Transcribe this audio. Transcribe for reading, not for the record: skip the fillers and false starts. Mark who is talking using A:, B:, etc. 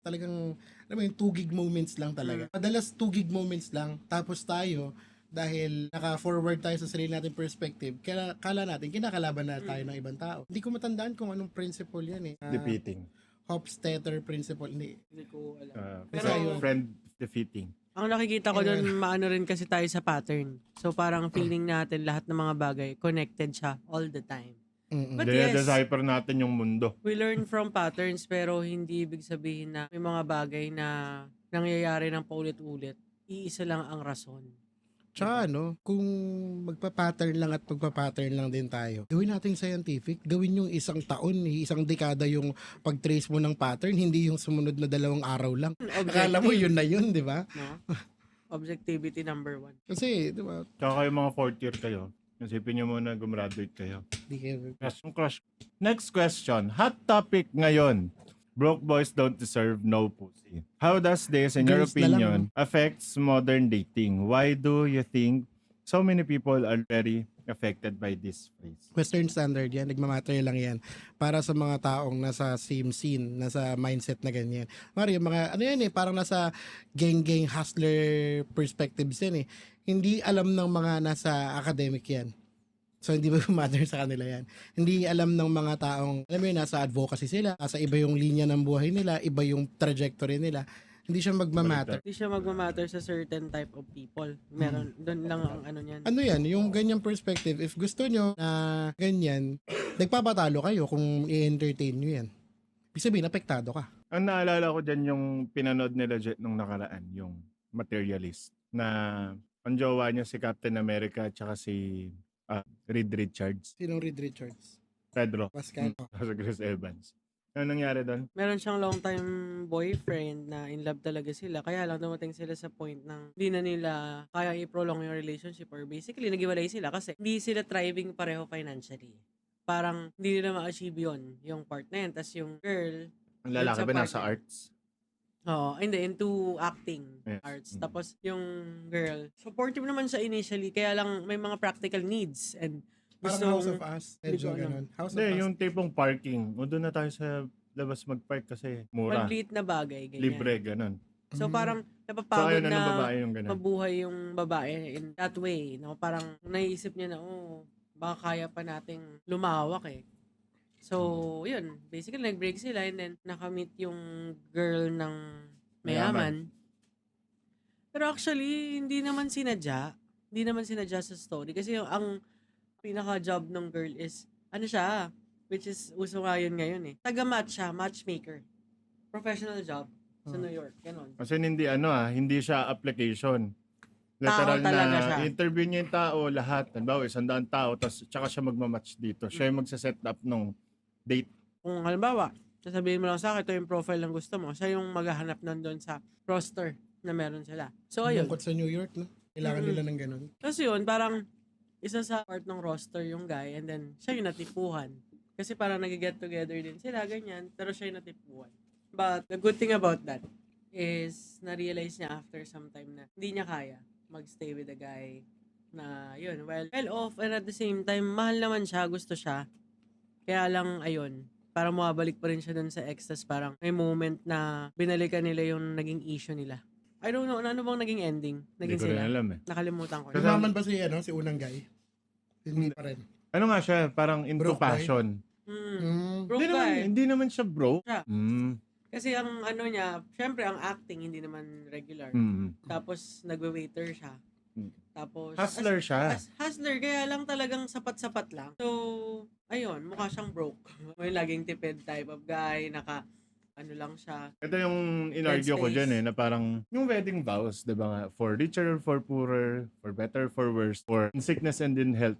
A: Talagang, alam mo yung 2 gig moments lang talaga. Madalas 2 gig moments lang. Tapos tayo, dahil naka-forward tayo sa sarili natin perspective, kala natin, kinakalaban na tayo ng ibang tao. Hindi ko matandaan kung anong principle yan eh.
B: Defeating.
A: Hofstadter principle. Hindi.
C: Hindi ko alam.
A: Pero
B: Pero friend defeating.
C: Ang nakikita ko doon, maano rin kasi tayo sa pattern. So parang feeling natin lahat ng mga bagay, connected siya all the time. But yes,
B: Decipher natin yung mundo.
C: we learn from patterns pero hindi ibig sabihin na may mga bagay na nangyayari ng paulit-ulit. Iisa lang ang rason.
A: Tsaka kung magpa-pattern lang at magpa-pattern lang din tayo, gawin natin scientific, gawin yung isang taon, isang dekada yung pag-trace mo ng pattern, hindi yung sumunod na 2 araw lang. Akala mo yun na yun, di ba?
C: No? Objectivity number 1.
A: Kasi, di ba?
B: Tsaka kayo mga 4th year kayo. Isipin nyo muna gumraduate kayo.
A: Di kayo.
B: Crush. Next question. Hot topic ngayon. Broke boys don't deserve no pussy. How does this, in your
A: Girls na lang,
B: opinion, affects modern dating? Why do you think so many people are very affected by this phrase?
A: Western standard yan, nagmamatter lang yan para sa mga taong nasa same scene, nasa mindset na ganyan. Mario, mga ano yan parang nasa gang hustler perspectives yan Hindi alam ng mga nasa academic yan. So hindi ba matter sa kanila yan? Hindi alam ng mga taong, alam mo yun, nasa advocacy sila, nasa iba yung linya ng buhay nila, iba yung trajectory nila. Hindi siya magmamatter.
C: Hindi siya magmamatter sa certain type of people. Meron, doon lang ang ano niyan.
A: Ano yan, yung ganyang perspective, if gusto nyo na ganyan, nagpapatalo kayo kung i-entertain nyo yan. Ibig sabihin, apektado ka.
B: Ang naalala ko dyan yung pinanood nila Jet nung nakaraan, yung Materialist, na ang jowa niya si Captain America at saka si Reed Richards.
A: Sinong Reed Richards?
B: Pedro.
A: Pascal.
B: Sa Chris Evans. Ano nangyari doon?
C: Meron siyang long time boyfriend na in love talaga sila. Kaya lang dumating sila sa point ng hindi na nila kaya i-prolong yung relationship or basically naghiwalay sila kasi hindi sila thriving pareho financially. Parang hindi nila ma-achieve yun, yung part na yun. Tapos yung girl,
B: Ang lalaki
C: sa
B: ba nasa
C: partner.
B: arts?
C: Oo, hindi, into acting
B: Yes.
C: arts. Tapos yung girl, supportive naman siya initially, kaya lang may mga practical needs and
A: Parang
C: gusto
A: House of Us. Medyo
C: Hindi ko alam.
A: ganun. House of
B: Hindi,
A: Us.
B: yung tipong parking. O doon na tayo sa labas mag-park kasi mura.
C: maliit na bagay. Ganyan.
B: Libre, ganun.
C: So parang
B: So
C: napapagod
B: ayun,
C: na
B: ng babae yung ganun.
C: mabuhay yung babae in that way. No? Parang naisip niya na, baka kaya pa nating lumawak So, yun. Basically, nag-break sila and then nakamit yung girl ng mayaman. Pero actually, hindi naman sinadya. Hindi naman sinadya sa story. Kasi ang pinaka-job ng girl is, ano siya, which is uso nga yun ngayon Taga-match siya, matchmaker. Professional job sa New York. Ganon.
B: Kasi hindi siya application. Literal
C: talaga
B: na
C: siya.
B: interview niya yung tao, lahat. Halimbawa, 100 tao, tapos tsaka siya magmamatch dito. Siya yung magsaset up ng date.
C: Kung halimbawa, sasabihin mo lang sa akin, ito yung profile ng gusto mo. Siya yung maghahanap nandun sa roster na meron sila. So, ayun.
A: Lungkot sa New York, no? Kailangan nila ng ganun.
C: Tapos yun, parang isa sa part ng roster yung guy and then siya yung natipuhan. Kasi parang nag-get together din sila, ganyan. Pero siya yung natipuhan. But the good thing about that is na-realize niya after some time na hindi niya kaya magstay with a guy na yun, well off and at the same time, mahal naman siya, gusto siya. Kaya lang, ayun, parang mabalik pa rin siya dun sa ex, tas parang may moment na binalikan nila yung naging issue nila. I don't know, ano bang naging ending?
B: Hindi
C: Naging
B: ko rin
C: sila?
B: alam
C: Nakalimutan ko.
B: Kasi-
A: Lumaman ba si unang guy? Hindi pa rin.
B: Ano nga siya, parang into
A: Broke boy?
B: passion.
C: Broke guy.
B: Hindi naman siya broke.
C: Siya.
B: Mm.
C: Kasi ang ano niya, syempre ang acting hindi naman regular.
B: Mm.
C: Tapos nagwe-waiter siya.
B: Mm.
C: Tapos
B: Hustler siya.
C: hustler kaya lang talagang sapat-sapat lang. So, ayun, mukha siyang broke. May laging tipid type of guy, ano lang siya.
B: Ito yung in-argue ko
C: Headspace.
B: dyan na parang yung wedding vows, di ba nga, for richer or for poorer, for better, for worse, for in sickness and in health,